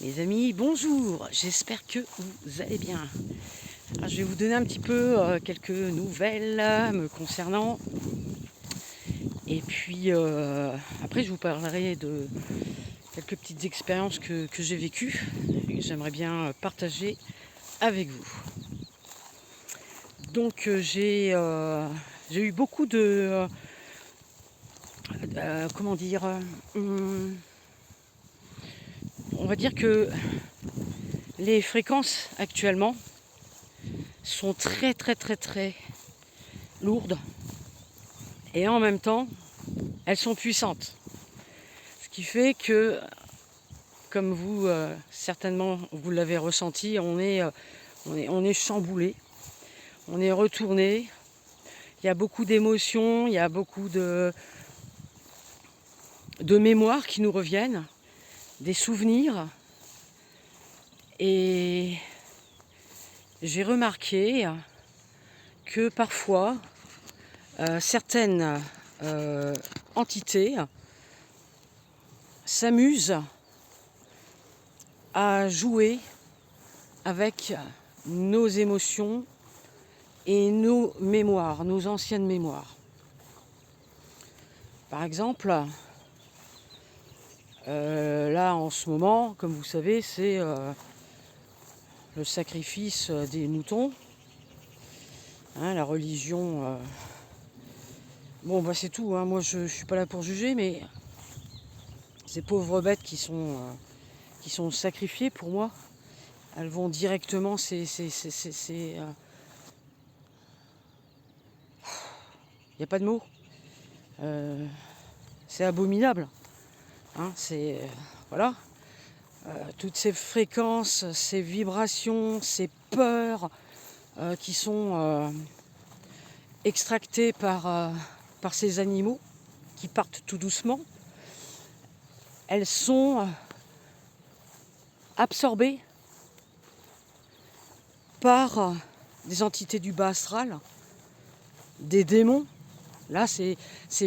Mes amis, bonjour, j'espère que vous allez bien. Alors, je vais vous donner un petit peu quelques nouvelles me concernant. Et puis après, je vous parlerai de quelques petites expériences que j'ai vécues et que j'aimerais bien partager avec vous. Donc j'ai eu beaucoup de... comment dire on va dire que les fréquences actuellement sont très très très très lourdes et en même temps elles sont puissantes. Ce qui fait que, comme vous certainement vous l'avez ressenti, on est chamboulé, on est retourné. Il y a beaucoup d'émotions, il y a beaucoup de mémoires qui nous reviennent, des souvenirs. Et j'ai remarqué que parfois certaines entités s'amusent à jouer avec nos émotions et nos mémoires, nos anciennes mémoires. Par exemple, là en ce moment, comme vous savez, c'est le sacrifice des moutons. Hein, la religion... Bon, bah c'est tout, hein. Moi je suis pas là pour juger, mais ces pauvres bêtes qui sont sacrifiées, pour moi, elles vont directement... Il n'y a pas de mots. C'est abominable. Hein, voilà. Toutes ces fréquences, ces vibrations, ces peurs qui sont extractées par ces animaux qui partent tout doucement, elles sont absorbées par des entités du bas astral, des démons. Là, c'est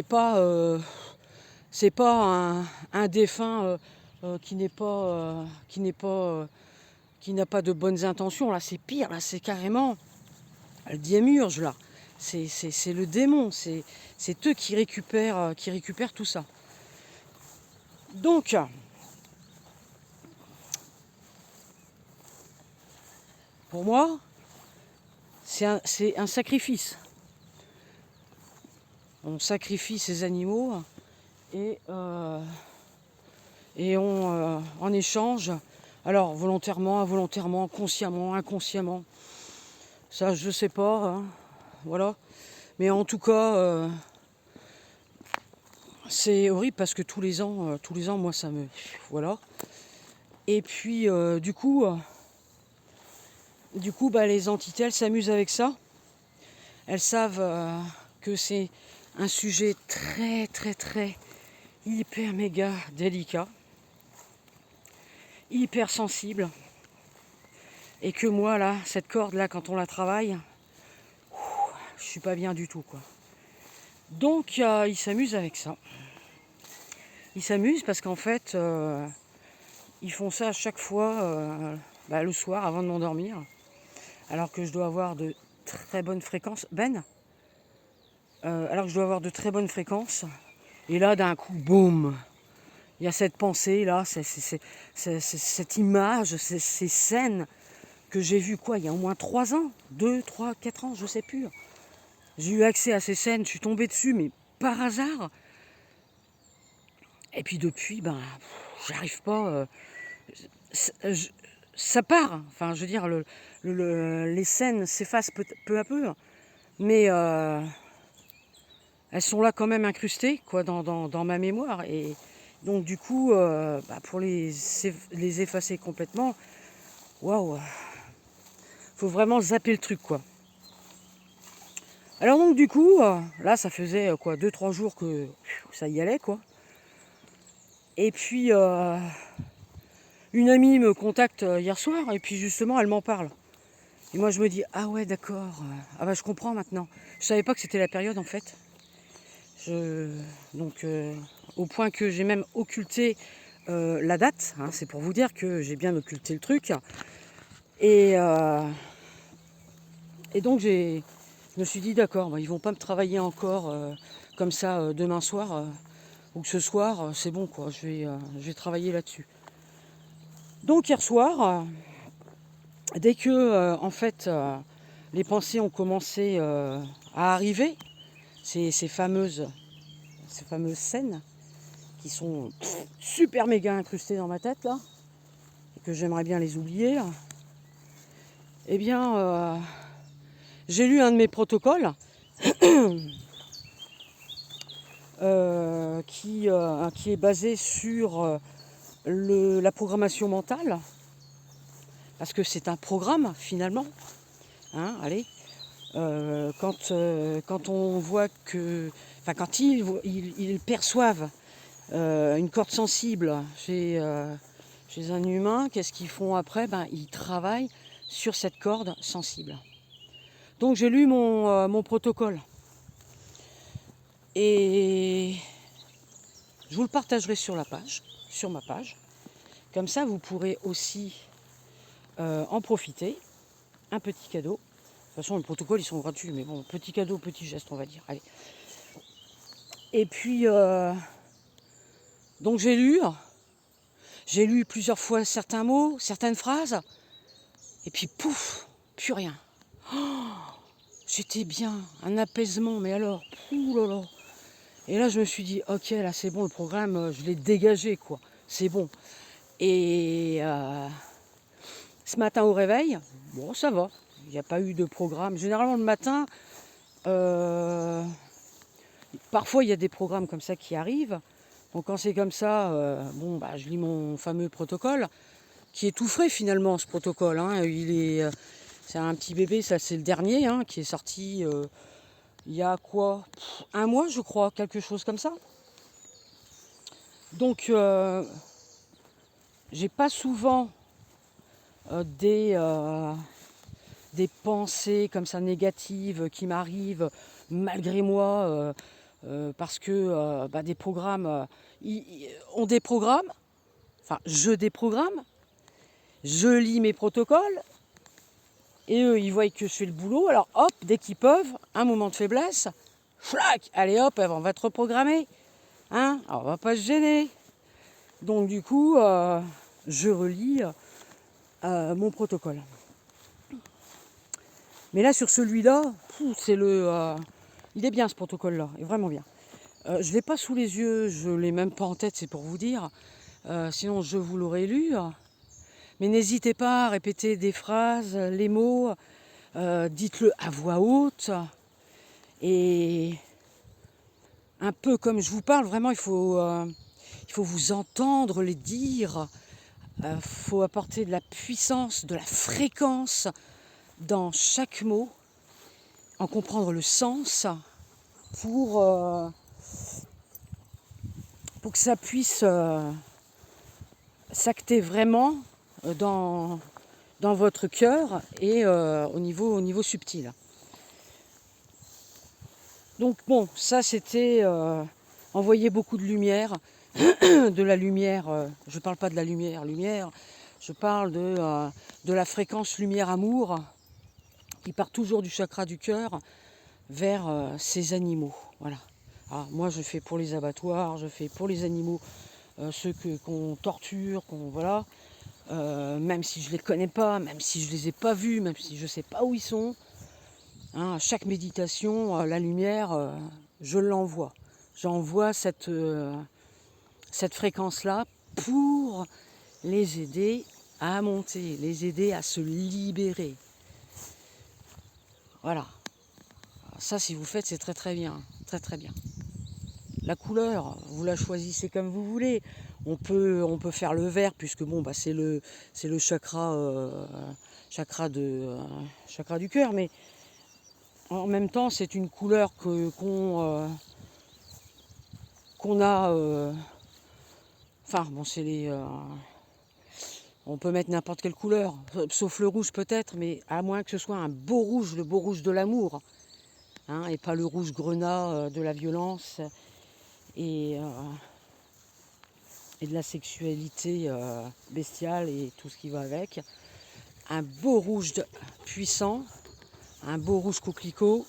pas un défunt qui n'a pas de bonnes intentions. Là, c'est pire. Là, c'est carrément le démiurge. Là, c'est le démon. C'est eux qui récupèrent tout ça. Donc, pour moi, c'est un sacrifice. On sacrifie ces animaux et en échange, alors volontairement, involontairement, consciemment, inconsciemment, ça je sais pas, hein, voilà. Mais en tout cas, c'est horrible parce que tous les ans, moi ça me... Voilà. Et puis du coup, bah, les entités, elles s'amusent avec ça. Elles savent que c'est un sujet très très très hyper méga délicat, hyper sensible. Et que moi là, cette corde là, quand on la travaille, je suis pas bien du tout, quoi. Donc ils s'amusent avec ça. Ils s'amusent parce qu'en fait, ils font ça à chaque fois le soir avant de m'endormir. Alors que je dois avoir de très bonnes fréquences. Alors que je dois avoir de très bonnes fréquences. Et là, d'un coup, boum, il y a cette pensée là, cette image, ces scènes que j'ai vues il y a au moins 3 ans, 2, 3, 4 ans, je sais plus. J'ai eu accès à ces scènes, je suis tombée dessus, mais par hasard. Et puis depuis, j'arrive pas. Ça part. Enfin, je veux dire, les scènes s'effacent peu à peu, mais elles sont là quand même incrustées, quoi, dans ma mémoire. Et donc du coup, pour les effacer complètement, waouh, faut vraiment zapper le truc, quoi. Alors donc du coup, là, ça faisait 2-3 jours que ça y allait, quoi. Et puis une amie me contacte hier soir et puis justement elle m'en parle. Et moi je me dis ah ouais d'accord, ah bah je comprends maintenant. Je savais pas que c'était la période en fait. Donc au point que j'ai même occulté la date, hein, c'est pour vous dire que j'ai bien occulté le truc. Et donc je me suis dit d'accord, bah, ils vont pas me travailler encore comme ça demain soir ou que ce soir, c'est bon quoi, je vais travailler là-dessus. Donc hier soir, dès que en fait les pensées ont commencé à arriver, ces fameuses scènes qui sont super méga incrustées dans ma tête là, et que j'aimerais bien les oublier, eh bien j'ai lu un de mes protocoles qui est basé sur la programmation mentale, parce que c'est un programme finalement. Hein, allez, quand on voit que, enfin quand ils perçoivent une corde sensible chez un humain, qu'est-ce qu'ils font après? Ben, ils travaillent sur cette corde sensible. Donc j'ai lu mon protocole et je vous le partagerai sur ma page. Comme ça, vous pourrez aussi en profiter. Un petit cadeau. De toute façon, les protocoles, ils sont gratuits, mais bon, petit cadeau, petit geste, on va dire. Allez. Et puis, donc j'ai lu plusieurs fois certains mots, certaines phrases, et puis pouf, plus rien. Oh, j'étais bien, un apaisement, mais alors, oulala. Et là, je me suis dit, ok, là, c'est bon, le programme, je l'ai dégagé, quoi. C'est bon. Et ce matin au réveil, bon, ça va. Il n'y a pas eu de programme. Généralement, le matin, parfois, il y a des programmes comme ça qui arrivent. Donc, quand c'est comme ça, bon, bah, je lis mon fameux protocole, qui est tout frais finalement, ce protocole. Hein. C'est un petit bébé, ça c'est le dernier, hein, qui est sorti il y a quoi, un mois, je crois, quelque chose comme ça. Donc, j'ai pas souvent des pensées comme ça négatives qui m'arrivent malgré moi, parce que bah, des programmes, on déprogramme, enfin je déprogramme, je lis mes protocoles, et eux ils voient que je fais le boulot, alors hop, dès qu'ils peuvent, un moment de faiblesse, flac, allez hop, on va te reprogrammer, hein, alors on va pas se gêner. Donc du coup, je relis mon protocole. Mais là, sur celui-là, il est bien ce protocole-là, il est vraiment bien. Je ne l'ai pas sous les yeux, je ne l'ai même pas en tête, c'est pour vous dire. Sinon, je vous l'aurais lu. Mais n'hésitez pas à répéter des phrases, les mots, dites-le à voix haute. Et un peu comme je vous parle, vraiment, il faut vous entendre les dire. Il faut apporter de la puissance, de la fréquence dans chaque mot, en comprendre le sens pour que ça puisse s'acter vraiment dans votre cœur et au niveau subtil. Donc bon, ça c'était envoyer beaucoup de lumière, de la lumière, je ne parle pas de la lumière, je parle de la fréquence lumière-amour qui part toujours du chakra du cœur vers ces animaux. Voilà. Alors, moi je fais pour les abattoirs, je fais pour les animaux, ceux qu'on torture, voilà. Même si je ne les connais pas, même si je ne les ai pas vus, même si je ne sais pas où ils sont. Hein, à chaque méditation, la lumière, je l'envoie. J'envoie cette fréquence-là pour les aider à monter, les aider à se libérer. Voilà. Ça, si vous faites, c'est très très bien. Très très bien. La couleur, vous la choisissez comme vous voulez. On peut faire le vert, puisque bon, bah, c'est le chakra, chakra du cœur, mais en même temps, c'est une couleur qu'on a. Enfin, bon, c'est les. On peut mettre n'importe quelle couleur, sauf le rouge peut-être, mais à moins que ce soit un beau rouge, le beau rouge de l'amour, hein, et pas le rouge grenat de la violence et et de la sexualité bestiale et tout ce qui va avec. Un beau rouge puissant, un beau rouge coquelicot,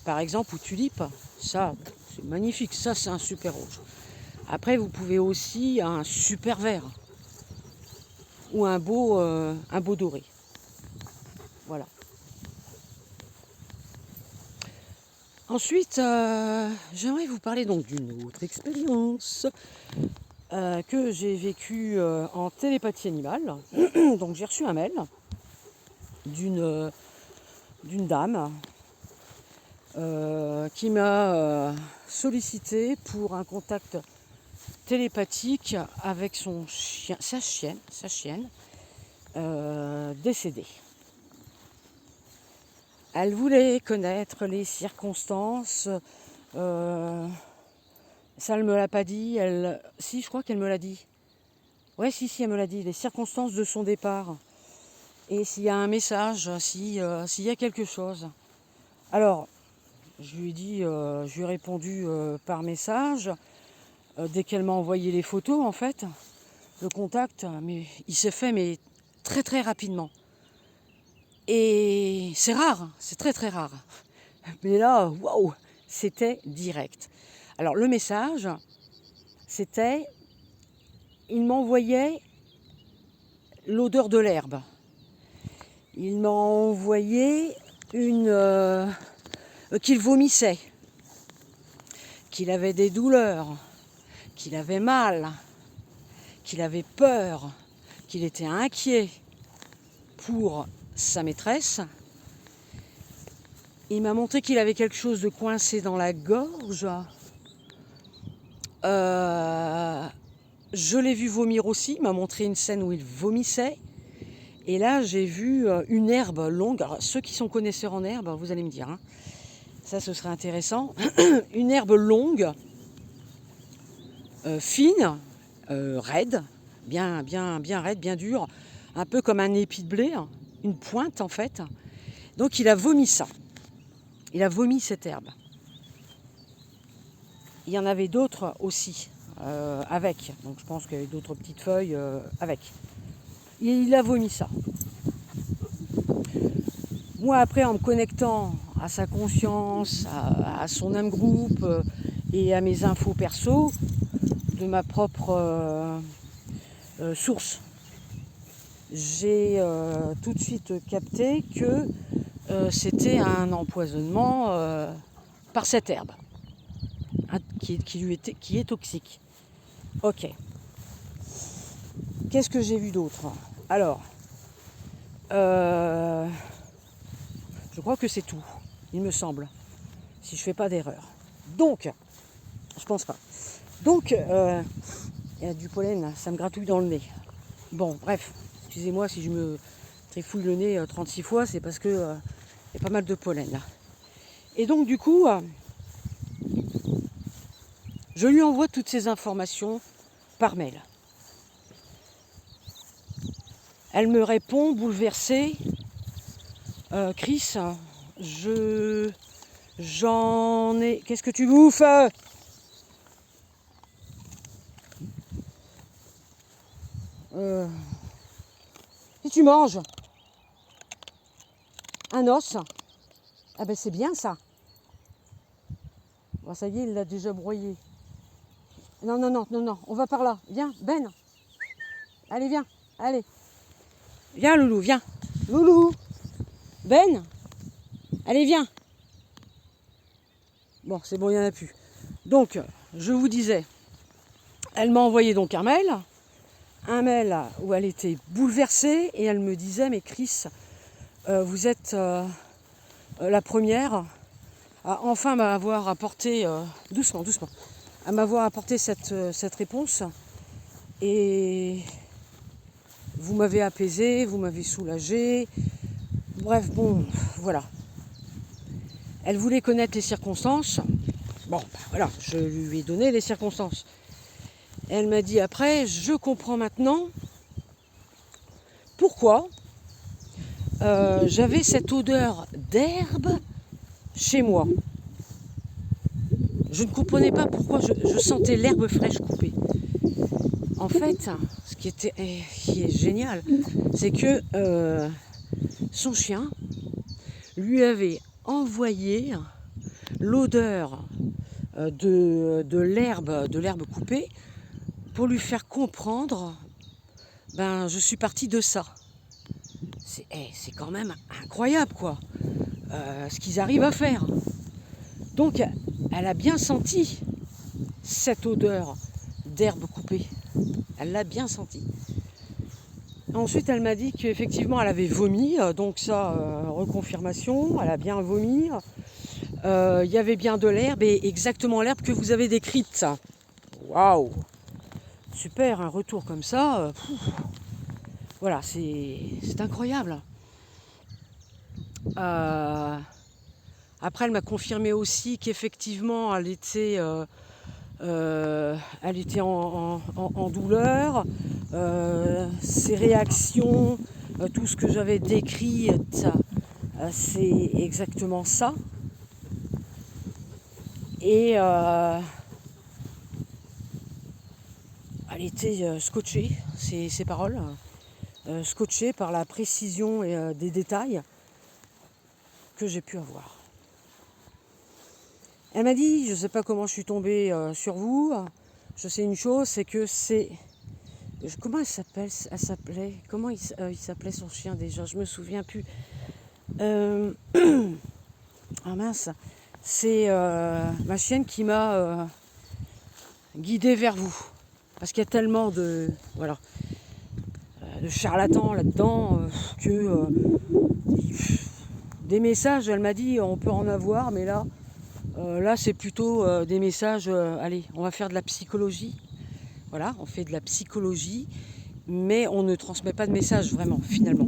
par exemple, ou tulipe, ça c'est magnifique, ça c'est un super rouge. Après vous pouvez aussi un super vert ou un beau doré. Voilà. Ensuite, j'aimerais vous parler donc d'une autre expérience que j'ai vécue en télépathie animale. Donc j'ai reçu un mail d'une dame qui m'a sollicité pour un contact télépathique avec son chien, sa chienne décédée. Elle voulait connaître les circonstances. Ça, elle me l'a pas dit. Si, je crois qu'elle me l'a dit. Ouais, si, elle me l'a dit. Les circonstances de son départ. Et s'il y a un message, s'il y a quelque chose. Alors, je lui ai répondu par message. Dès qu'elle m'a envoyé les photos, en fait, le contact, mais il s'est fait mais très très rapidement. Et c'est rare, c'est très très rare. Mais là, waouh, c'était direct. Alors le message, c'était, il m'envoyait l'odeur de l'herbe. Il m'a envoyé qu'il vomissait, qu'il avait des douleurs, qu'il avait mal, qu'il avait peur, qu'il était inquiet pour sa maîtresse. Il m'a montré qu'il avait quelque chose de coincé dans la gorge. Je l'ai vu vomir aussi. Il m'a montré une scène où il vomissait. Et là, j'ai vu une herbe longue. Alors, ceux qui sont connaisseurs en herbe, vous allez me dire, hein, ça, ce serait intéressant. Une herbe longue, fine, raide, bien raide, bien dure, un peu comme un épi de blé, hein, une pointe en fait. Donc, il a vomi ça. Il a vomi cette herbe. Il y en avait d'autres aussi avec. Donc je pense qu'il y avait d'autres petites feuilles avec. Il a vomi ça. Moi après, en me connectant à sa conscience, à son âme groupe et à mes infos perso, de ma propre source, j'ai tout de suite capté que c'était un empoisonnement par cette herbe qui est toxique. Ok. Qu'est-ce que j'ai vu d'autre? Alors, je crois que c'est tout, il me semble, si je fais pas d'erreur. Donc, je pense pas. Donc, il y a du pollen, ça me gratouille dans le nez. Bon, bref, excusez-moi si je me trifouille le nez 36 fois, c'est parce que il y a pas mal de pollen là. Et donc du coup, je lui envoie toutes ces informations par mail. Elle me répond bouleversée. Chris, j'en ai... Qu'est-ce que tu bouffes? Si tu manges un os, ah ben c'est bien ça. Bon, ça y est, il l'a déjà broyé. Non, on va par là. Viens, Ben. Allez, viens, allez. Viens, Loulou, viens. Loulou. Ben. Allez, viens. Bon, c'est bon, il n'y en a plus. Donc, je vous disais, elle m'a envoyé donc un mail où elle était bouleversée et elle me disait, mais Chris, vous êtes la première à enfin m'avoir apporté, doucement, à m'avoir apporté cette réponse. Et vous m'avez apaisé, vous m'avez soulagé. Bref, bon, voilà. Elle voulait connaître les circonstances. Bon, ben voilà, je lui ai donné les circonstances. Elle m'a dit après, je comprends maintenant pourquoi j'avais cette odeur d'herbe chez moi. Je ne comprenais pas pourquoi je sentais l'herbe fraîche coupée. En fait, qui est génial, c'est que son chien lui avait envoyé l'odeur de l'herbe coupée pour lui faire comprendre, ben je suis partie de ça. C'est quand même incroyable quoi, ce qu'ils arrivent à faire. Donc elle a bien senti cette odeur d'herbe coupée. Elle l'a bien senti. Ensuite, elle m'a dit qu'effectivement, elle avait vomi. Donc ça, reconfirmation, elle a bien vomi. Il y avait bien de l'herbe et exactement l'herbe que vous avez décrite. Waouh! Super, un retour comme ça. Voilà, c'est incroyable. Après, elle m'a confirmé aussi qu'effectivement, elle était en douleur. Ses réactions, tout ce que j'avais décrit, c'est exactement ça. Et elle était scotchée, ses paroles, scotchée par la précision des détails que j'ai pu avoir. Elle m'a dit, je ne sais pas comment je suis tombée sur vous, je sais une chose, c'est que c'est... Comment elle s'appelait comment il s'appelait son chien déjà? Je me souviens plus. Ah mince, c'est ma chienne qui m'a guidée vers vous. Parce qu'il y a tellement de charlatans là-dedans que des messages, elle m'a dit, on peut en avoir, mais là c'est plutôt des messages, allez, on va faire de la psychologie. Voilà, on fait de la psychologie, mais on ne transmet pas de message vraiment, finalement.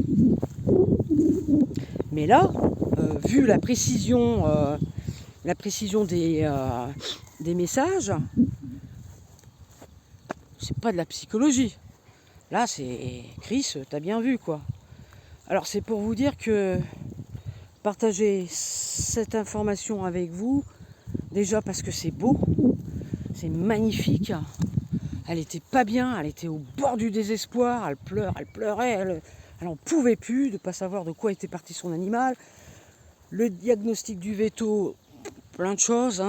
Mais là, vu la précision des messages, c'est pas de la psychologie. Là, c'est Chris, t'as bien vu quoi. Alors c'est pour vous dire que partager cette information avec vous, déjà parce que c'est beau, c'est magnifique. Elle était pas bien, elle était au bord du désespoir, elle pleurait, elle en pouvait plus de ne pas savoir de quoi était parti son animal. Le diagnostic du veto, plein de choses.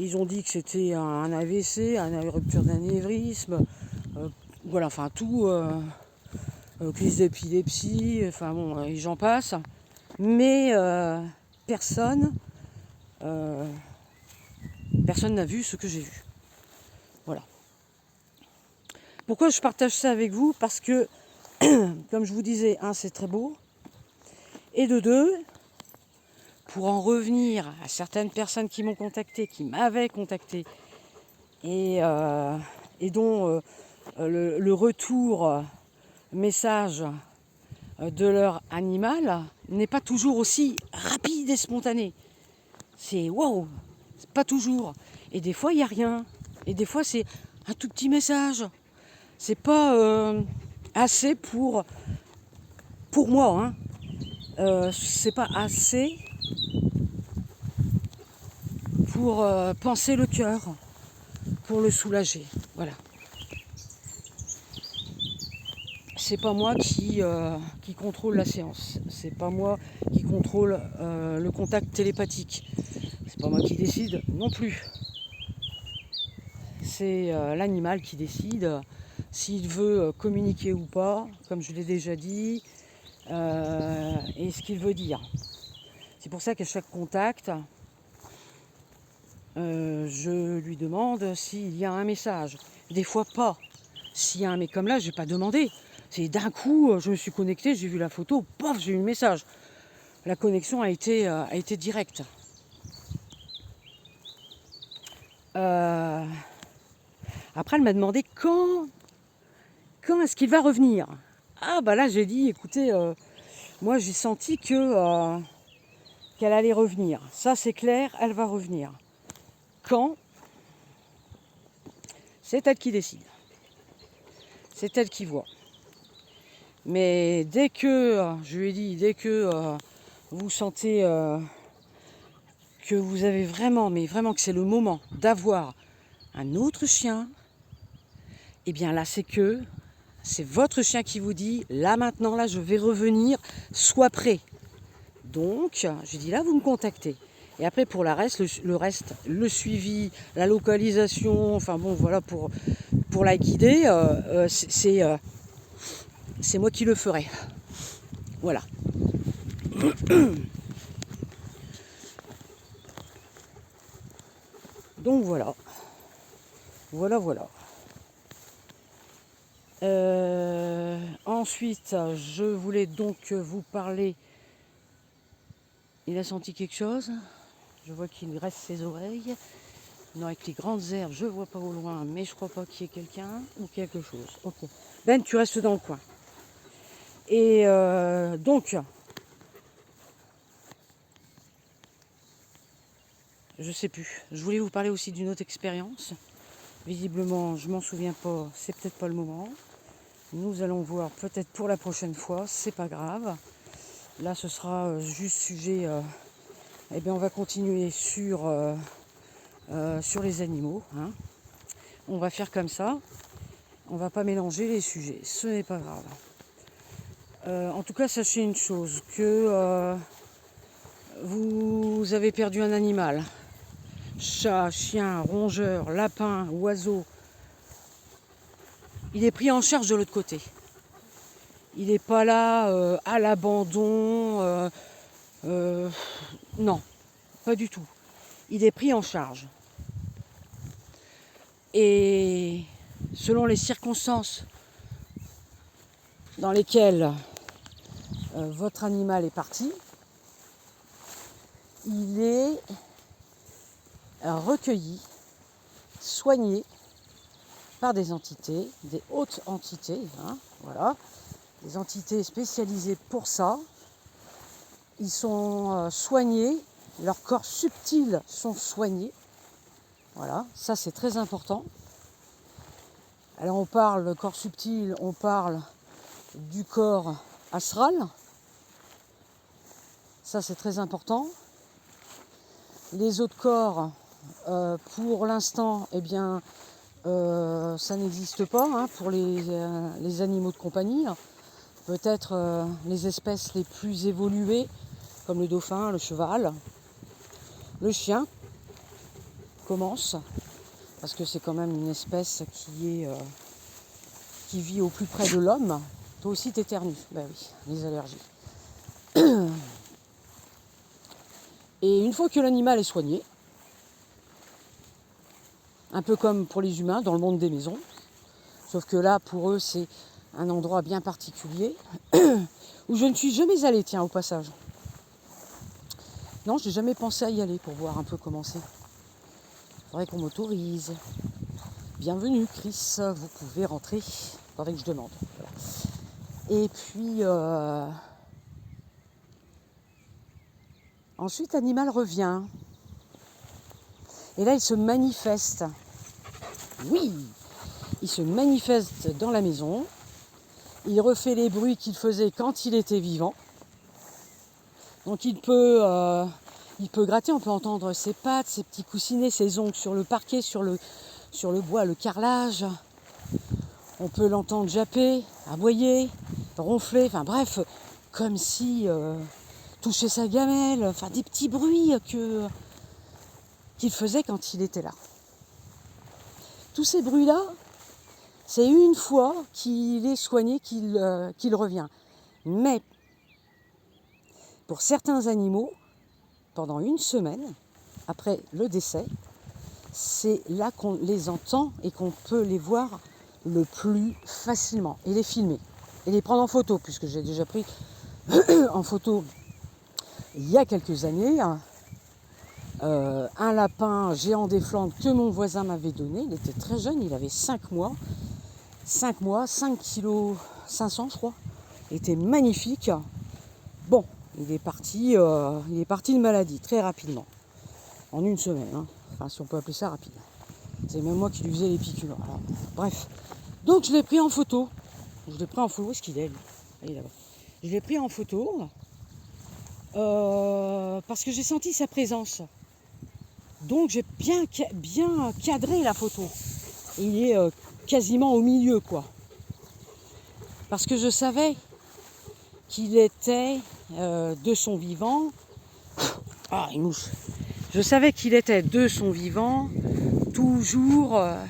Ils ont dit que c'était un AVC, une rupture d'anévrisme, voilà, enfin tout, crise d'épilepsie, enfin bon, et j'en passe. Mais personne n'a vu ce que j'ai vu. Voilà. Pourquoi je partage ça avec vous? Parce que, comme je vous disais, c'est très beau. Et de deux, pour en revenir à certaines personnes qui m'ont contacté, qui m'avaient contacté, et dont le retour message de leur animal n'est pas toujours aussi rapide et spontané. C'est waouh, c'est pas toujours. Et des fois, il n'y a rien. Et des fois, c'est un tout petit message. C'est pas assez pour moi. C'est pas assez pour panser le cœur, pour le soulager. Voilà. C'est pas moi qui contrôle la séance. C'est pas moi qui contrôle le contact télépathique. C'est pas moi qui décide non plus. C'est l'animal qui décide s'il veut communiquer ou pas, comme je l'ai déjà dit, et ce qu'il veut dire. C'est pour ça qu'à chaque contact, je lui demande s'il y a un message. Des fois pas. S'il y a un mec comme là, je n'ai pas demandé. C'est d'un coup, je me suis connectée, j'ai vu la photo, paf, j'ai eu le message. La connexion a été directe. Après, elle m'a demandé quand est-ce qu'il va revenir. Ah bah là, j'ai dit, écoutez, moi j'ai senti qu'elle allait revenir. Ça c'est clair, elle va revenir. Quand? C'est elle qui décide. C'est elle qui voit. Mais dès que, je lui ai dit, dès que vous sentez que vous avez vraiment, mais vraiment que c'est le moment d'avoir un autre chien, Et bien là, c'est votre chien qui vous dit, là maintenant, là je vais revenir, sois prêt. Donc, je dis là, vous me contactez. Et après, pour le reste, le suivi, la localisation, enfin bon, voilà, pour la guider, c'est moi qui le ferai. Voilà. Donc voilà. Voilà. Ensuite, je voulais donc vous parler. Il a senti quelque chose. Je vois qu'il lui reste ses oreilles. Non, avec les grandes herbes, je vois pas au loin, mais je crois pas qu'il y ait quelqu'un ou quelque chose. Ok. Ben, tu restes dans le coin. Et donc, je sais plus. Je voulais vous parler aussi d'une autre expérience. Visiblement, je m'en souviens pas. C'est peut-être pas le moment. Nous allons voir peut-être pour la prochaine fois. C'est pas grave. Là, ce sera juste sujet. Eh bien, on va continuer sur les animaux. Hein. On va faire comme ça. On va pas mélanger les sujets. Ce n'est pas grave. En tout cas, sachez une chose, que vous avez perdu un animal. Chat, chien, rongeur, lapin, oiseau. Il est pris en charge de l'autre côté. Il n'est pas là à l'abandon. Non, pas du tout. Il est pris en charge. Et selon les circonstances dans lesquelles votre animal est parti, il est recueilli, soigné par des entités, des hautes entités, hein, voilà, des entités spécialisées pour ça. Ils sont soignés, leurs corps subtils sont soignés. Voilà, ça c'est très important. Alors on parle de corps subtil, on parle du corps astral. Ça c'est très important. Les autres corps, pour l'instant, eh bien, ça n'existe pas hein, pour les animaux de compagnie. Peut-être les espèces les plus évoluées, comme le dauphin, le cheval, le chien, commence, parce que c'est quand même une espèce qui vit au plus près de l'homme. Toi aussi t'éternues, ben oui, les allergies. Et une fois que l'animal est soigné, un peu comme pour les humains dans le monde des maisons, sauf que là pour eux c'est un endroit bien particulier, où je ne suis jamais allée, tiens, au passage. Non, je n'ai jamais pensé à y aller pour voir un peu comment c'est. Il faudrait qu'on m'autorise. Bienvenue Chris, vous pouvez rentrer. Il faudrait que je demande. Voilà. Et puis ensuite l'animal revient. Et là il se manifeste. Oui, il se manifeste dans la maison. Il refait les bruits qu'il faisait quand il était vivant. Donc il peut gratter, on peut entendre ses pattes, ses petits coussinets, ses ongles sur le parquet, sur le bois, le carrelage. On peut l'entendre japper, aboyer, ronfler, enfin bref, comme si toucher sa gamelle, enfin des petits bruits qu'il faisait quand il était là. Tous ces bruits-là, c'est une fois qu'il est soigné qu'il revient. Mais pour certains animaux, pendant une semaine, après le décès, c'est là qu'on les entend et qu'on peut les voir le plus facilement et les filmer et les prendre en photo, puisque j'ai déjà pris en photo il y a quelques années un lapin géant des Flandres que mon voisin m'avait donné. Il était très jeune, il avait 5 mois, 5 kg 500 je crois. Il était magnifique. Bon, il est parti de maladie très rapidement, en une semaine, hein. Enfin si on peut appeler ça rapide. C'est même moi qui lui faisais les piqûres. Alors, bref, donc je l'ai pris en photo. Où est-ce qu'il est lui ? Il est là-bas. Je l'ai pris en photo parce que j'ai senti sa présence. Donc j'ai bien cadré la photo. Il est quasiment au milieu, quoi. Parce que je savais qu'il était de son vivant. Ah, il mouche. Je savais qu'il était de son vivant, toujours à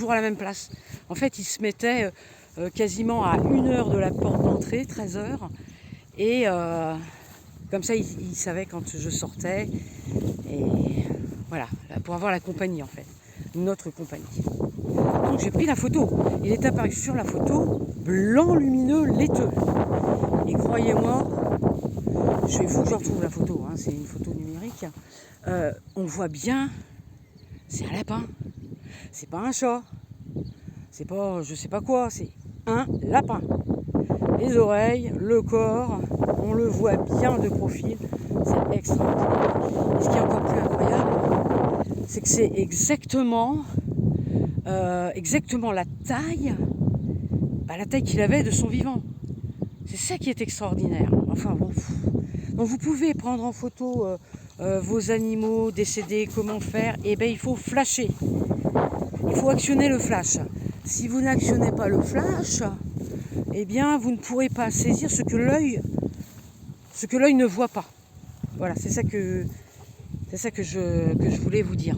la même place. En fait, il se mettait quasiment à 1 heure de la porte d'entrée, 13 heures. Et comme ça, il savait quand je sortais. Et voilà, pour avoir la compagnie, en fait. Notre compagnie. Donc j'ai pris la photo. Il est apparu sur la photo, blanc lumineux, laiteux. Et croyez-moi, il faut que je retrouve la photo, hein, c'est une photo numérique. On voit bien, c'est un lapin. C'est pas un chat. C'est pas je sais pas quoi, c'est un lapin. Les oreilles, le corps, on le voit bien de profil. C'est extraordinaire. Et ce qui est encore plus incroyable, c'est que c'est exactement la taille qu'il avait de son vivant. C'est ça qui est extraordinaire. Enfin bon. Donc vous pouvez prendre en photo vos animaux décédés, comment faire. Et bien il faut flasher. Il faut actionner le flash. Si vous n'actionnez pas le flash, eh bien vous ne pourrez pas saisir ce que l'œil ne voit pas. Voilà, c'est ça que je voulais vous dire.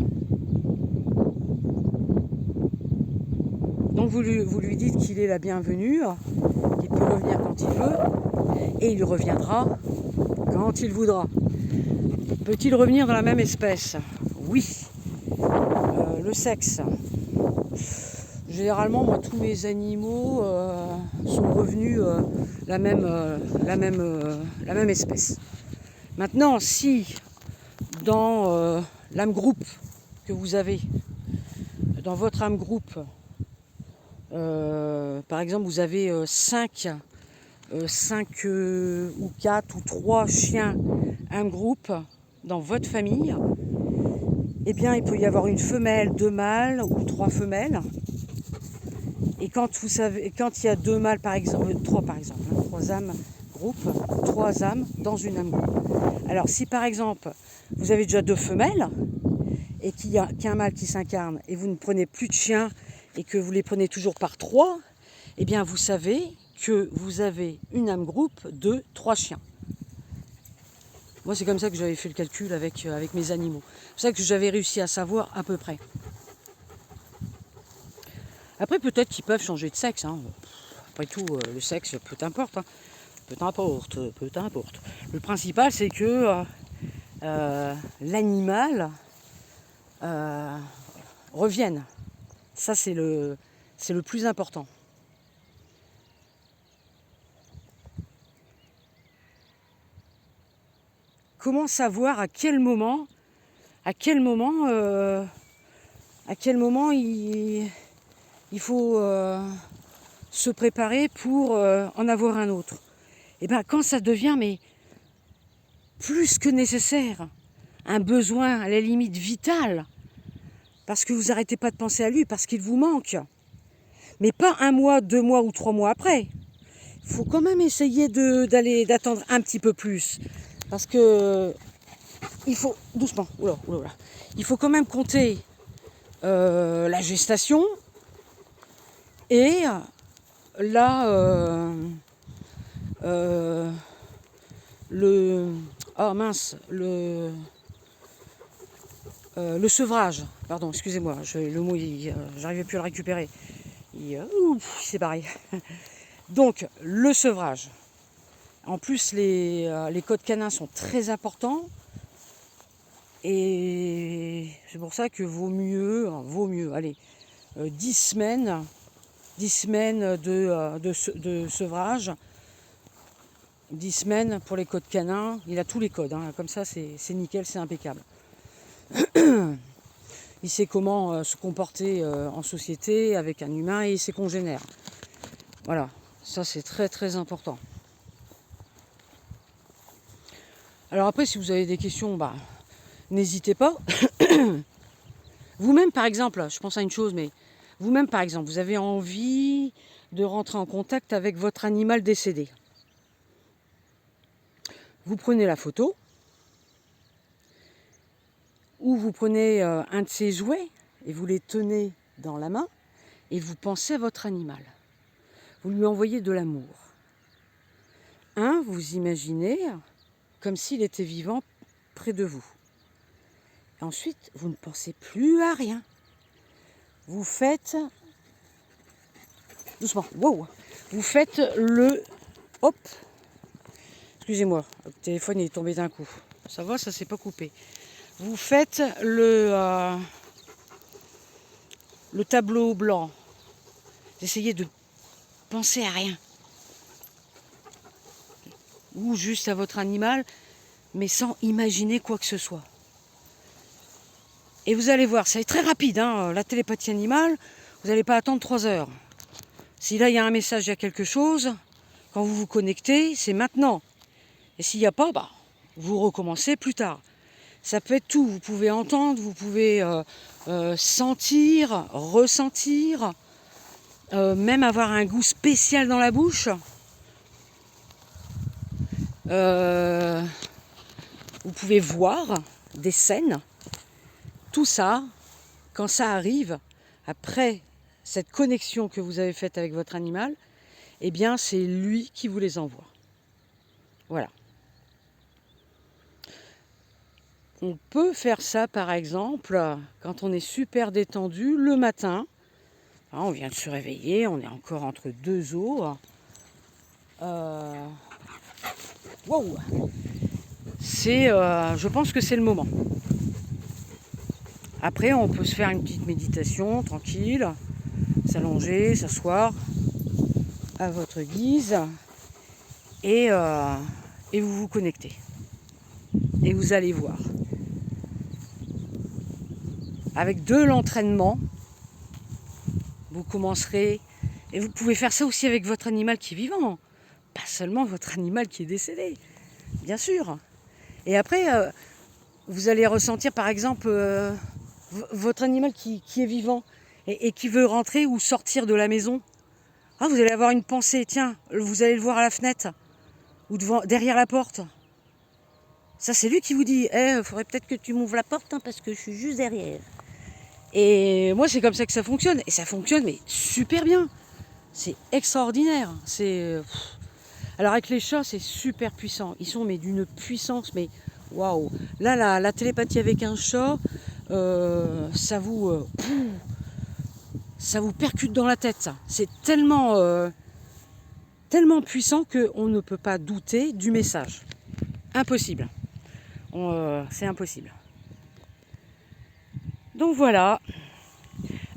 Donc vous lui dites qu'il est la bienvenue, qu'il peut revenir quand il veut, et il reviendra quand il voudra. Peut-il revenir dans la même espèce? Oui. Le sexe. Généralement, moi, tous mes animaux sont revenus la même espèce. Maintenant, si dans l'âme groupe que vous avez, dans votre âme groupe, par exemple, vous avez 5 ou 4 ou 3 chiens âme groupe dans votre famille, eh bien, il peut y avoir une femelle, 2 mâles ou 3 femelles. Et quand il y a 2 mâles, par exemple, 3 par exemple, 3 âmes groupe, 3 âmes dans une âme groupe. Alors, si par exemple, vous avez déjà 2 femelles et qu'il y a qu'un mâle qui s'incarne et vous ne prenez plus de chiens et que vous les prenez toujours par 3, eh bien, vous savez que vous avez une âme groupe de 3 chiens. Moi, c'est comme ça que j'avais fait le calcul avec mes animaux. C'est ça que j'avais réussi à savoir à peu près. Après, peut-être qu'ils peuvent changer de sexe. Hein. Après tout, le sexe, peu importe. Hein. Peu importe. Le principal, c'est que l'animal revienne. Ça, c'est le plus important. Comment savoir à quel moment il faut se préparer pour en avoir un autre? Et bien quand ça devient mais plus que nécessaire, un besoin à la limite vital, parce que vous n'arrêtez pas de penser à lui, parce qu'il vous manque, mais pas 1 mois, 2 mois ou 3 mois après. Il faut quand même essayer d'attendre un petit peu plus, parce que il faut doucement. Oula. Il faut quand même compter la gestation et le sevrage. Pardon, excusez-moi, le mot, j'arrivais plus à le récupérer. C'est pareil. Donc, le sevrage. En plus, les codes canins sont très importants. Et c'est pour ça que vaut mieux, allez, 10 semaines de sevrage, 10 semaines pour les codes canins. Il a tous les codes, hein. Comme ça c'est nickel, c'est impeccable. Il sait comment se comporter en société avec un humain et ses congénères. Voilà, ça c'est très très important. Alors après, si vous avez des questions, n'hésitez pas. Vous-même, par exemple, je pense à une chose, mais vous-même, par exemple, vous avez envie de rentrer en contact avec votre animal décédé. Vous prenez la photo, ou vous prenez un de ses jouets et vous les tenez dans la main, et vous pensez à votre animal. Vous lui envoyez de l'amour. Vous imaginez comme s'il était vivant près de vous. Et ensuite, vous ne pensez plus à rien. Vous faites... Doucement, wow. Vous faites le... Hop. Excusez-moi, le téléphone est tombé d'un coup. Ça va, ça s'est pas coupé. Vous faites le tableau blanc. Essayez de penser à rien. Ou juste à votre animal, mais sans imaginer quoi que ce soit. Et vous allez voir, c'est très rapide, hein, la télépathie animale, vous n'allez pas attendre 3 heures. Si là il y a un message, il y a quelque chose, quand vous vous connectez, c'est maintenant. Et s'il n'y a pas, vous recommencez plus tard. Ça peut être tout, vous pouvez entendre, vous pouvez sentir, ressentir, même avoir un goût spécial dans la bouche. Vous pouvez voir des scènes. Tout ça, quand ça arrive, après cette connexion que vous avez faite avec votre animal, eh bien c'est lui qui vous les envoie. Voilà. On peut faire ça par exemple quand on est super détendu le matin. On vient de se réveiller, on est encore entre 2 eaux. Wow. Je pense que c'est le moment. Après, on peut se faire une petite méditation tranquille, s'allonger, s'asseoir à votre guise et vous vous connectez. Et vous allez voir. Avec de l'entraînement, vous commencerez, et vous pouvez faire ça aussi avec votre animal qui est vivant, pas seulement votre animal qui est décédé, bien sûr. Et après, vous allez ressentir par exemple votre animal qui est vivant et qui veut rentrer ou sortir de la maison. Vous allez avoir une pensée, tiens, vous allez le voir à la fenêtre ou derrière la porte. Ça, c'est lui qui vous dit, faudrait peut-être que tu m'ouvres la porte parce que je suis juste derrière. Et moi, c'est comme ça que ça fonctionne. Et ça fonctionne, mais super bien. C'est extraordinaire. Alors avec les chats, c'est super puissant. Ils sont d'une puissance, mais waouh. Là, la télépathie avec un chat, ça vous percute dans la tête. Ça. C'est tellement puissant qu'on ne peut pas douter du message. Impossible. C'est impossible. Donc voilà.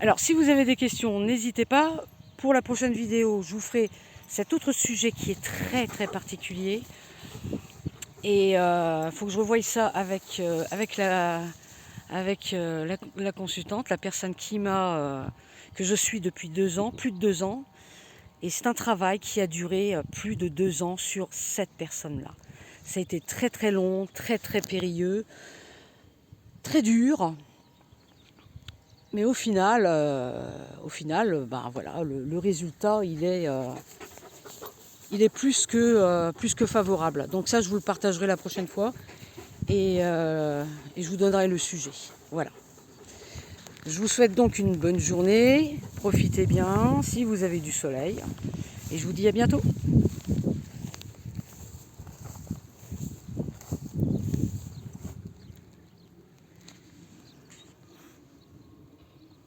Alors si vous avez des questions, n'hésitez pas. Pour la prochaine vidéo, je vous ferai cet autre sujet qui est très très particulier. Et il faut que je revoie ça avec la consultante, la personne que je suis depuis 2 ans, plus de 2 ans. Et c'est un travail qui a duré plus de 2 ans sur cette personne-là. Ça a été très très long, très très périlleux, très dur. Mais au final, voilà, le résultat, il est plus que favorable. Donc ça, je vous le partagerai la prochaine fois et je vous donnerai le sujet. Voilà. Je vous souhaite donc une bonne journée. Profitez bien si vous avez du soleil. Et je vous dis à bientôt.